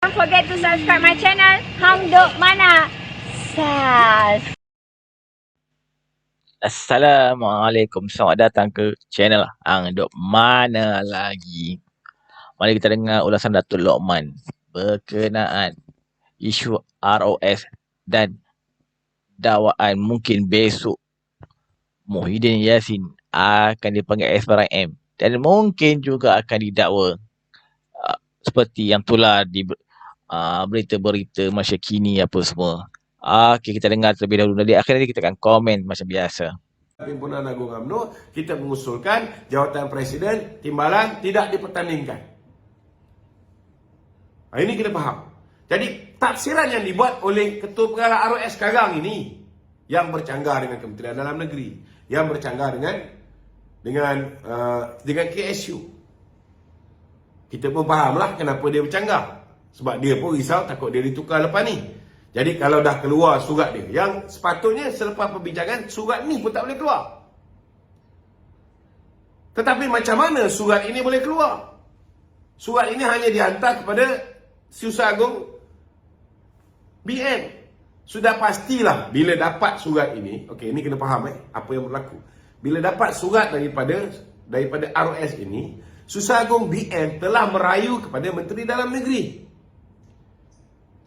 Don't forget to subscribe my channel Hang Duk Mana Sas. Assalamualaikum, selamat datang ke channel Hang Duk Mana Lagi. Mari kita dengar ulasan Datuk Lokman berkenaan isu ROS dan dakwaan mungkin besok Muhyiddin Yassin akan dipanggil SPRM dan mungkin juga akan didakwa seperti yang tular di berita-berita masa kini apa semua. Okey, kita dengar terlebih dahulu. Dari akhir nanti kita akan komen macam biasa. Pimpinan Agung UMNO, kita mengusulkan jawatan Presiden Timbalan tidak dipertandingkan. Ini kita faham. Jadi tafsiran yang dibuat oleh Ketua Pengarah ROS sekarang ini yang bercanggah dengan Kementerian Dalam Negeri, yang bercanggah dengan KSU. Kita pun fahamlah kenapa dia bercanggah. Sebab dia pun risau takut dia ditukar lepas ni. Jadi kalau dah keluar surat dia, yang sepatutnya selepas perbincangan surat ni pun tak boleh keluar. Tetapi macam mana surat ini boleh keluar? Surat ini hanya dihantar kepada Susah Agung BN. Sudah pastilah bila dapat surat ini, okey, ini kena faham apa yang berlaku. Bila dapat surat daripada ROS ini, Susah Agung BN telah merayu kepada Menteri Dalam Negeri.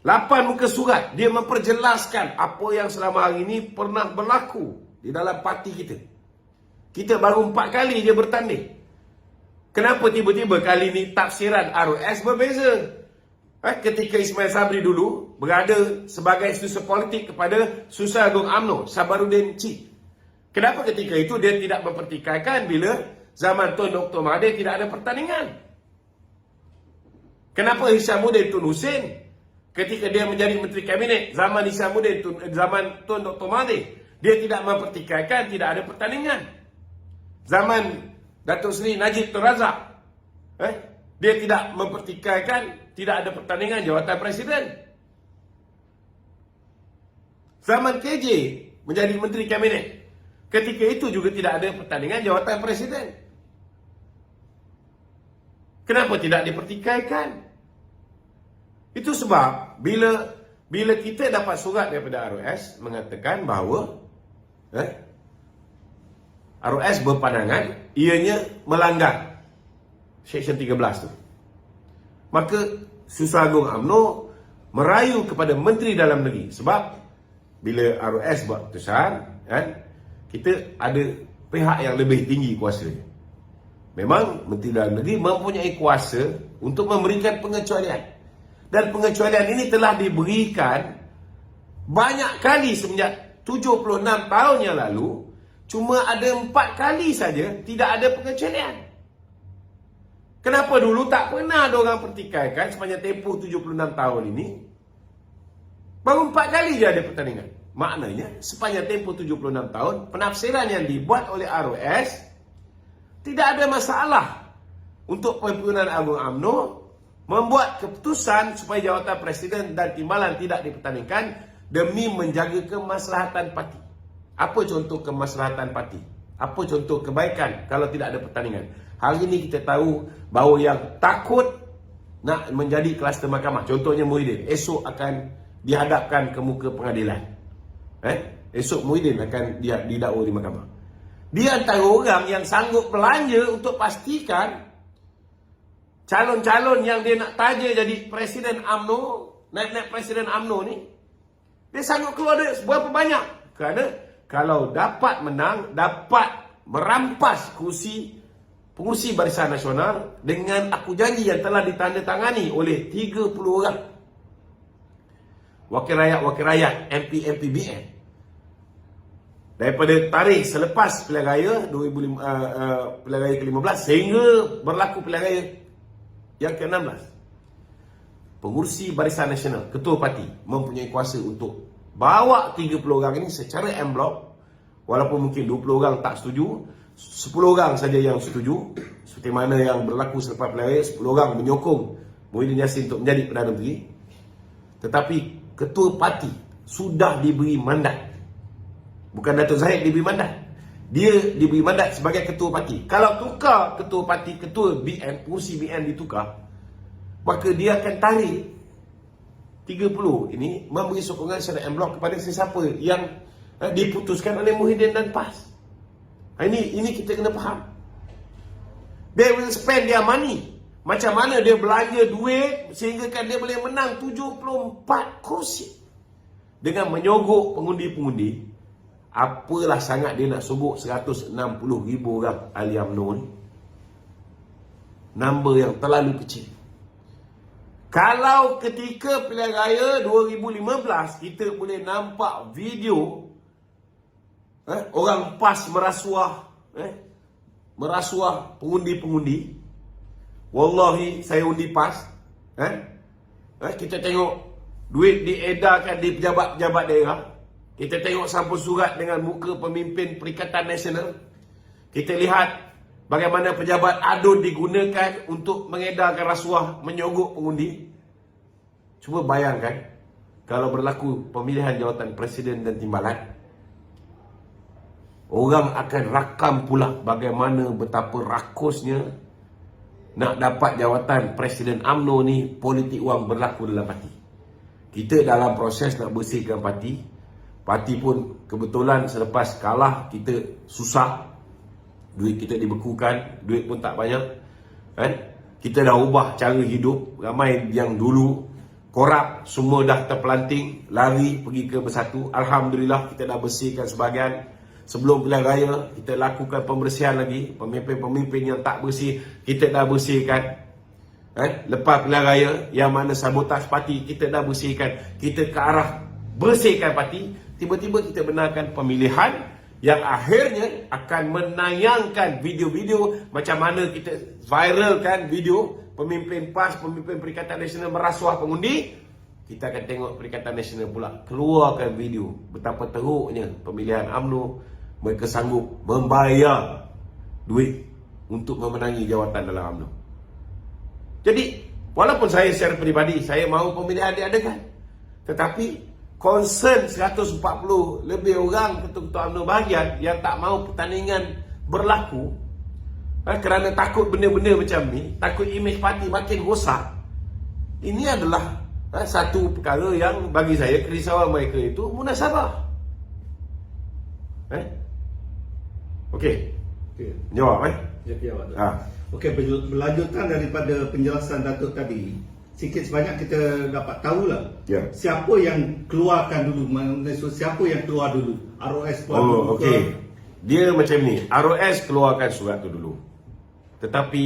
8 muka surat, dia memperjelaskan apa yang selama hari ini pernah berlaku di dalam parti kita. Kita baru 4 kali dia bertanding. Kenapa tiba-tiba kali ini tafsiran ROS berbeza? Ketika Ismail Sabri dulu berada sebagai institusi politik kepada Susah Agung UMNO, Sabaruddin Cik. Kenapa ketika itu dia tidak mempertikaikan bila zaman Tun Dr. Mahathir tidak ada pertandingan? Kenapa Hishamuddin Tun Hussein ketika dia menjadi Menteri Kabinet zaman zaman Tun Dr. Mahathir, dia tidak mempertikaikan tidak ada pertandingan? Zaman Datuk Seri Najib Tun Razak, dia tidak mempertikaikan tidak ada pertandingan jawatan Presiden. Zaman KJ menjadi Menteri Kabinet, ketika itu juga tidak ada pertandingan jawatan Presiden. Kenapa tidak dipertikaikan? Itu sebab bila kita dapat surat daripada ROS mengatakan bahawa ROS berpandangan ianya melanggar Seksyen 13 tu, maka Susah Agung UMNO merayu kepada Menteri Dalam Negeri. Sebab bila ROS buat keputusan, kita ada pihak yang lebih tinggi kuasanya. Memang Menteri Dalam Negeri mempunyai kuasa untuk memberikan pengecualian. Dan pengecualian ini telah diberikan banyak kali semenjak 76 tahun yang lalu. Cuma ada 4 kali saja tidak ada pengecualian. Kenapa dulu tak pernah ada orang pertikaikan sepanjang tempoh 76 tahun ini? Baru 4 kali je ada pertandingan. Maknanya sepanjang tempoh 76 tahun, penafsiran yang dibuat oleh ROS tidak ada masalah untuk Pimpinan Agung UMNO membuat keputusan supaya jawatan Presiden dan Timbalan tidak dipertandingkan demi menjaga kemaslahatan parti. Apa contoh kemaslahatan parti? Apa contoh kebaikan kalau tidak ada pertandingan? Hari ini kita tahu bahawa yang takut nak menjadi kluster mahkamah, contohnya Muhyiddin, esok akan dihadapkan ke muka pengadilan. Esok Muhyiddin akan didakwa di mahkamah. Dia antara orang yang sanggup belanja untuk pastikan calon-calon yang dia nak taja jadi Presiden UMNO, naik Presiden UMNO ni, dia sanggup keluar duit berapa banyak. Kerana kalau dapat menang, dapat merampas pengurusi Barisan Nasional dengan aku janji yang telah ditandatangani oleh 30 orang wakil rakyat MP BN. Daripada tarikh selepas pilihan raya pilihan raya ke-15 sehingga berlaku pilihan raya yang ke-16. Pengurusi Barisan Nasional, ketua parti mempunyai kuasa untuk bawa 30 orang ini secara en blok, walaupun mungkin 20 orang tak setuju, 10 orang saja yang setuju, seperti mana yang berlaku selepas pilihan raya, 10 orang menyokong Muhyiddin Yassin untuk menjadi Perdana Menteri. Tetapi ketua parti sudah diberi mandat. Bukan Datuk Zahid diberi mandat. Dia diberi mandat sebagai ketua parti. Kalau tukar ketua parti, ketua BN, pengurusi BN ditukar, maka dia akan tarik 30 ini memberi sokongan secara en blok kepada sesiapa yang diputuskan oleh Muhyiddin dan PAS. Ini kita kena faham. They will spend their money. Macam mana dia belanja duit sehingga kan dia boleh menang 74 kursi. Dengan menyogok pengundi-pengundi. Apalah sangat dia nak sogok 160,000 orang ahli UMNO ni. Number yang terlalu kecil. Kalau ketika pilihan raya 2015 kita boleh nampak video orang PAS merasuah pengundi-pengundi. Wallahi saya undi PAS. Kita tengok duit diedarkan di pejabat-pejabat daerah. Kita tengok sampul surat dengan muka pemimpin Perikatan Nasional. Kita lihat bagaimana pejabat adun digunakan untuk mengedarkan rasuah, menyogok pengundi. Cuba bayangkan kalau berlaku pemilihan jawatan presiden dan timbalan. Orang akan rakam pula bagaimana betapa rakusnya nak dapat jawatan presiden UMNO ni, politik wang berlaku dalam parti. Kita dalam proses nak bersihkan parti. Parti pun kebetulan selepas kalah kita susah. Duit kita dibekukan, duit pun tak banyak. Kita dah ubah cara hidup. Ramai yang dulu korup, semua dah terpelanting, lari pergi ke Bersatu. Alhamdulillah kita dah bersihkan sebahagian. Sebelum pilihan raya kita lakukan pembersihan lagi. Pemimpin-pemimpin yang tak bersih kita dah bersihkan. Lepas pilihan raya yang mana sabotaj parti kita dah bersihkan. Kita ke arah bersihkan parti. Tiba-tiba kita benarkan pemilihan yang akhirnya akan menayangkan video-video macam mana kita viralkan video pemimpin PAS, pemimpin Perikatan Nasional merasuah pengundi. Kita akan tengok Perikatan Nasional pula keluarkan video betapa teruknya pemilihan UMNO. Mereka sanggup membayar duit untuk memenangi jawatan dalam UMNO. Jadi, walaupun saya secara peribadi, saya mahu pemilihan diadakan. Tetapi, concern 140 lebih orang ketua-ketua UMNO bahagian yang tak mahu pertandingan berlaku kerana takut benda-benda macam ni, takut imej parti makin rosak. Ini adalah satu perkara yang bagi saya kerisauan mereka itu munasabah. Okey. Jawab Ya, Okey, berlanjutan daripada penjelasan Datuk tadi, sikit sebanyak kita dapat tahulah siapa yang keluarkan dulu, siapa yang keluar dulu. ROS keluar dulu. Okey. Dia macam ni, ROS keluarkan surat tu dulu. Tetapi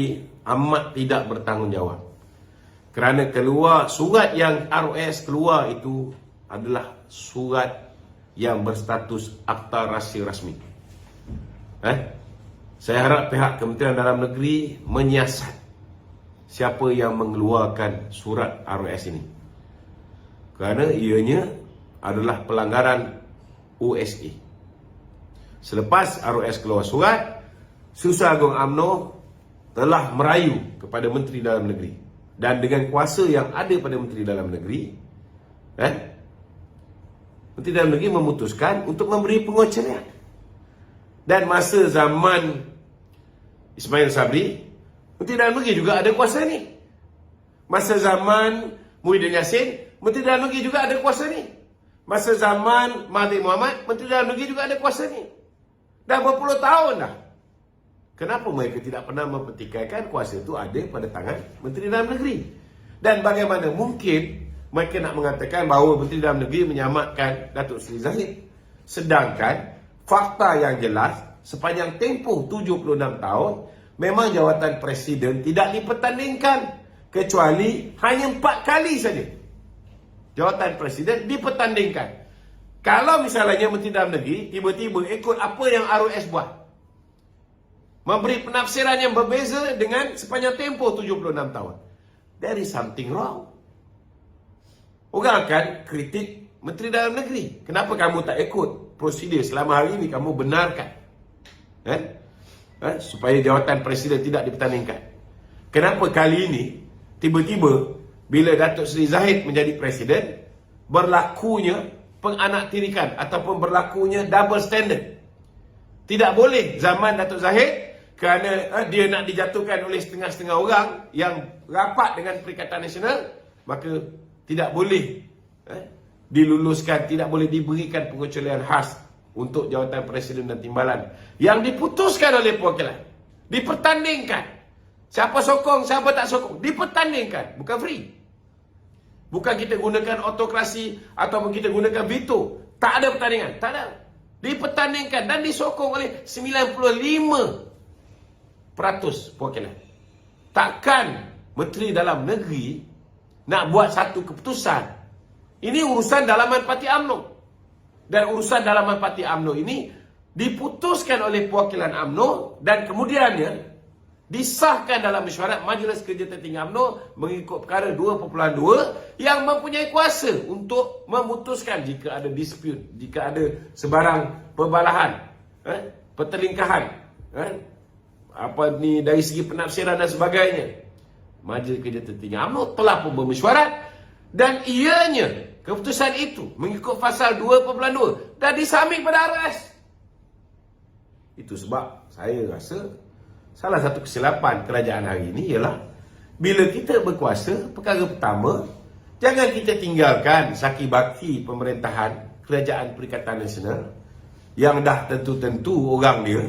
amat tidak bertanggungjawab. Kerana keluar surat yang ROS keluar itu adalah surat yang berstatus akta rahsia rasmi. Saya harap pihak Kementerian Dalam Negeri menyiasat siapa yang mengeluarkan surat ROS ini. Kerana ianya adalah pelanggaran OSA. Selepas ROS keluar surat, Susah Agung UMNO telah merayu kepada Menteri Dalam Negeri. Dan dengan kuasa yang ada pada Menteri Dalam Negeri, Menteri Dalam Negeri memutuskan untuk memberi pengecualian. Dan masa zaman Ismail Sabri, Menteri Dalam Negeri juga ada kuasa ni. Masa zaman Muhyiddin Yassin, Menteri Dalam Negeri juga ada kuasa ni. Masa zaman Mahathir Mohamad, Menteri Dalam Negeri juga ada kuasa ni. Dah berpuluh tahun dah. Kenapa mereka tidak pernah mempertikaikan kuasa itu ada pada tangan Menteri Dalam Negeri? Dan bagaimana mungkin mereka nak mengatakan bahawa Menteri Dalam Negeri menyamatkan Datuk Seri Zahid, sedangkan fakta yang jelas sepanjang tempoh 76 tahun memang jawatan presiden tidak dipertandingkan, kecuali hanya 4 kali saja jawatan presiden dipertandingkan. Kalau misalnya Menteri Dalam Negeri tiba-tiba ikut apa yang ROS buat, memberi penafsiran yang berbeza dengan sepanjang tempoh 76 tahun, there is something wrong. Orang akan kritik Menteri Dalam Negeri. Kenapa kamu tak ikut prosedur selama hari ini kamu benarkan? Supaya jawatan presiden tidak dipertandingkan. Kenapa kali ini tiba-tiba bila Datuk Seri Zahid menjadi presiden berlakunya penganaktirikan ataupun berlakunya double standard? Tidak boleh zaman Datuk Zahid kerana dia nak dijatuhkan oleh setengah-setengah orang yang rapat dengan Perikatan Nasional, maka tidak boleh diluluskan, tidak boleh diberikan pengecualian khas untuk jawatan presiden dan timbalan yang diputuskan oleh perwakilan, dipertandingkan. Siapa sokong, siapa tak sokong, dipertandingkan, bukan free. Bukan kita gunakan autokrasi ataupun kita gunakan veto. Tak ada pertandingan, tak ada. Dipertandingkan dan disokong oleh 95% perwakilan. Takkan Menteri Dalam Negeri nak buat satu keputusan. Ini urusan dalaman Parti UMNO. Dan urusan dalaman Parti UMNO ini diputuskan oleh perwakilan UMNO dan kemudiannya disahkan dalam mesyuarat Majlis Kerja Tertinggi UMNO mengikut perkara 2.2 yang mempunyai kuasa untuk memutuskan jika ada dispute, jika ada sebarang perbalahan, pertelingkahan, dari segi penafsiran dan sebagainya. Majlis Kerja Tertinggi UMNO telah pun bermesyuarat dan ianya keputusan itu mengikut pasal 2.2 dah disubmit pada RS. Itu sebab saya rasa salah satu kesilapan kerajaan hari ini ialah bila kita berkuasa, perkara pertama, jangan kita tinggalkan saki baki pemerintahan Kerajaan Perikatan Nasional yang dah tentu-tentu orang dia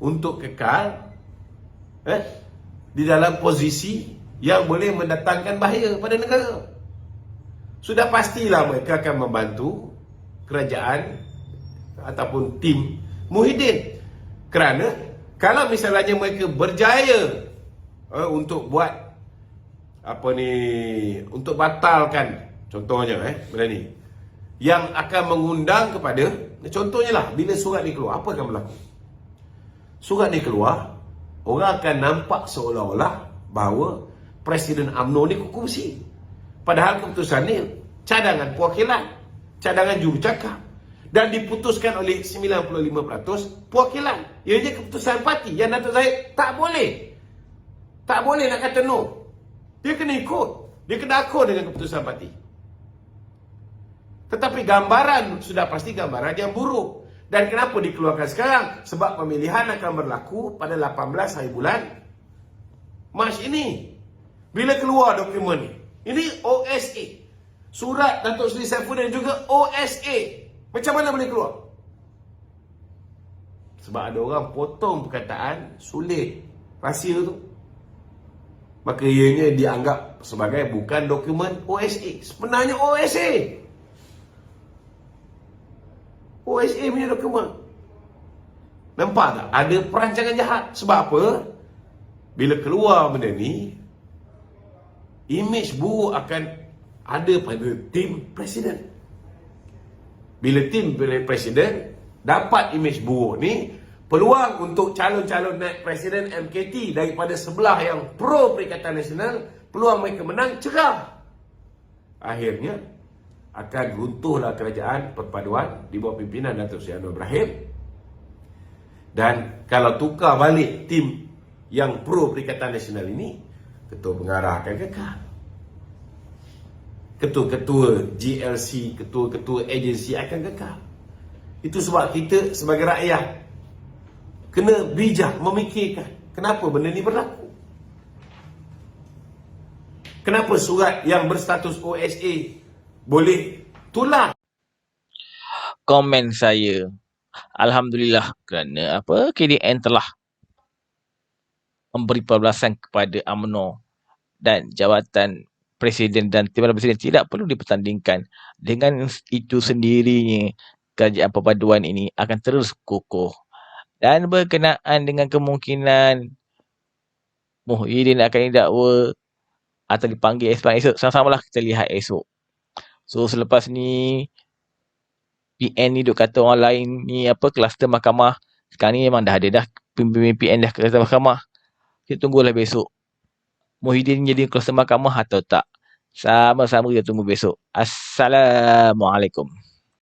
untuk kekal di dalam posisi yang boleh mendatangkan bahaya pada negara. Sudah pastilah mereka akan membantu kerajaan ataupun tim Muhyiddin. Kerana kalau misalnya mereka berjaya untuk buat untuk batalkan contohnya benda ni yang akan mengundang kepada, contohnya lah bila surat ni keluar, apa akan berlaku? Surat ni keluar, orang akan nampak seolah-olah bahawa Presiden UMNO ni kongsi. Padahal keputusan ni cadangan perwakilan, cadangan jurucakap dan diputuskan oleh 95% perwakilan. Ianya keputusan parti yang Datuk Zahid tak boleh nak kata no. Dia kena ikut, dia kena akur dengan keputusan parti. Tetapi gambaran sudah pasti gambaran yang buruk. Dan kenapa dikeluarkan sekarang? Sebab pemilihan akan berlaku pada 18 hari bulan Mac ini. Bila keluar dokumen ni, ini OSA, surat Datuk Seri Saifuddin juga OSA. Macam mana boleh keluar? Sebab ada orang potong perkataan sulit rahsia tu. Maka ianya dianggap sebagai bukan dokumen OSA. Sebenarnya OSA. OSA punya dokumen. Nampak tak? Ada perancangan jahat. Sebab apa? Bila keluar benda ni, imej buruk akan ada pada tim presiden. Bila tim presiden dapat imej buruk ni, peluang untuk calon-calon naik presiden MKT daripada sebelah yang pro Perikatan Nasional, peluang mereka menang cerah. Akhirnya akan runtuhlah kerajaan perpaduan di bawah pimpinan Datuk Seri Anwar Ibrahim. Dan kalau tukar balik tim yang pro Perikatan Nasional ini, ketua pengarah akan kekal, ketua-ketua GLC, ketua-ketua agensi akan kekal. Itu sebab kita sebagai rakyat kena bijak memikirkan kenapa benda ni berlaku. Kenapa surat yang berstatus OSA boleh tular? Komen saya, Alhamdulillah kerana KDN telah memberi perbalasan kepada UMNO dan jawatan Presiden dan Timbalan Presiden tidak perlu dipertandingkan. Dengan itu sendirinya kerajaan perpaduan ini akan terus kukuh. Dan berkenaan dengan kemungkinan Muhyiddin akan didakwa atau dipanggil esok, sama-samalah kita lihat esok. So selepas ni PN ni duk kata orang lain ni kluster mahkamah. Sekarang ni memang dah ada dah pimpinan PN dah kluster mahkamah. Kita tunggulah besok Muhyiddin jadi kluster mahkamah atau tak. Sama-sama kita tunggu besok. Assalamualaikum.